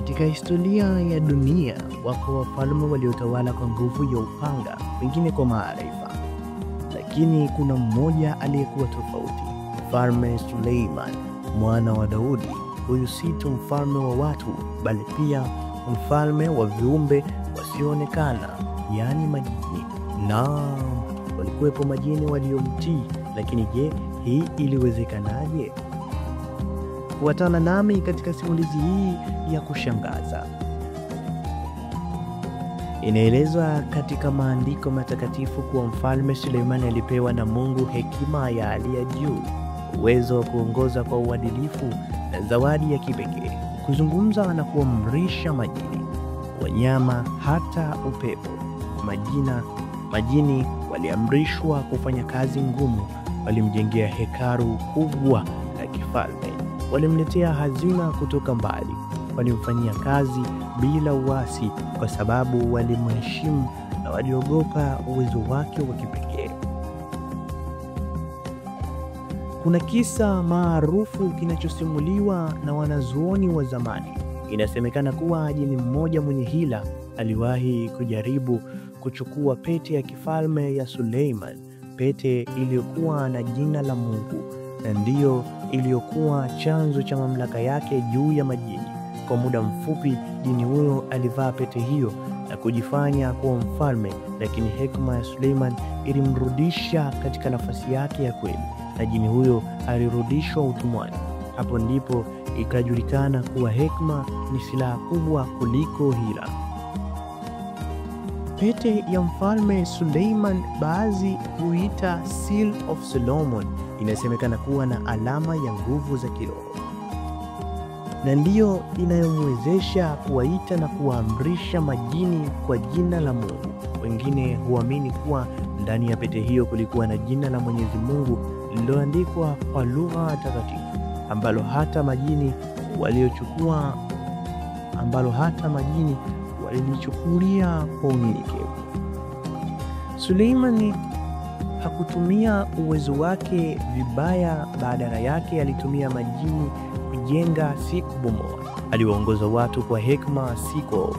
Katika historia ya dunia, wapo wafalme waliotawala kwa nguvu ya upanga, wengine kwa maarifa. Lakini kuna mmoja aliyekuwa tofauti, Mfalme Suleiman, mwana wa Daudi. Huyu si tu mfalme wa watu, bali pia mfalme wa viumbe wasioonekana, yaani majini. Naam, walikuwepo majini waliomtii, lakini je, hii iliwezekanaje? Fuatana nami katika simulizi hii ya kushangaza. Inaelezwa katika maandiko matakatifu kuwa Mfalme Suleiman alipewa na Mungu hekima ya hali ya juu, uwezo wa kuongoza kwa uadilifu na zawadi ya kipekee, kuzungumza na kuamrisha majini, wanyama, hata upepo. Majini waliamrishwa kufanya kazi ngumu, walimjengea hekalu kubwa la kifalme, walimletea hazina kutoka mbali, walimfanyia kazi bila uasi kwa sababu walimheshimu na waliogopa uwezo wake wa kipekee. Kuna kisa maarufu kinachosimuliwa na wanazuoni wa zamani. Inasemekana kuwa jini mmoja mwenye hila aliwahi kujaribu kuchukua pete ya kifalme ya Suleiman, pete iliyokuwa na jina la Mungu na ndiyo iliyokuwa chanzo cha mamlaka yake juu ya majini. Kwa muda mfupi, jini huyo alivaa pete hiyo na kujifanya kuwa mfalme, lakini hekima ya Suleiman ilimrudisha katika nafasi yake ya kweli, na jini huyo alirudishwa utumwani. Hapo ndipo ikajulikana kuwa hekima ni silaha kubwa kuliko hila. Pete ya Mfalme Suleiman, baadhi huita Seal of Solomon, inasemekana kuwa na alama ya nguvu za kiroho, na ndiyo inayomwezesha kuwaita na kuwaamrisha majini kwa jina la Mungu. Wengine huamini kuwa ndani ya pete hiyo kulikuwa na jina la Mwenyezi Mungu lililoandikwa kwa lugha takatifu, ambalo hata majini walilichukulia kwa unyenyekevu. Suleiman hakutumia uwezo wake vibaya, badala yake alitumia majini kujenga, si kubomoa. Aliwaongoza watu kwa hekima, si kwa hofu.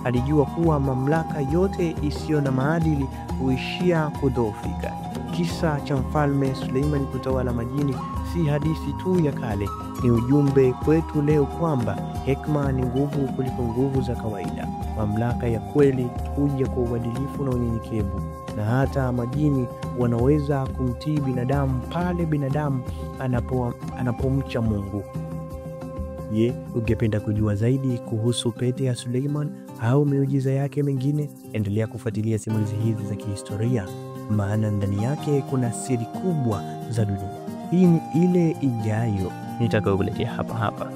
Alijua kuwa mamlaka yote isiyo na maadili huishia kudhoofika. Kisa cha Mfalme Suleiman kutawala majini si hadithi tu ya kale, ni ujumbe kwetu leo kwamba hekima ni nguvu kuliko nguvu za kawaida. Mamlaka ya kweli huja kwa uadilifu na unyenyekevu, na hata majini wanaweza kumtii binadamu pale binadamu anapomcha Mungu. Je, ungependa kujua zaidi kuhusu pete ya Suleiman au miujiza yake mengine? Endelea kufuatilia simulizi hizi za kihistoria, maana ndani yake kuna siri kubwa za dunia. Hii ni ile ijayo nitakayokuletea hapa.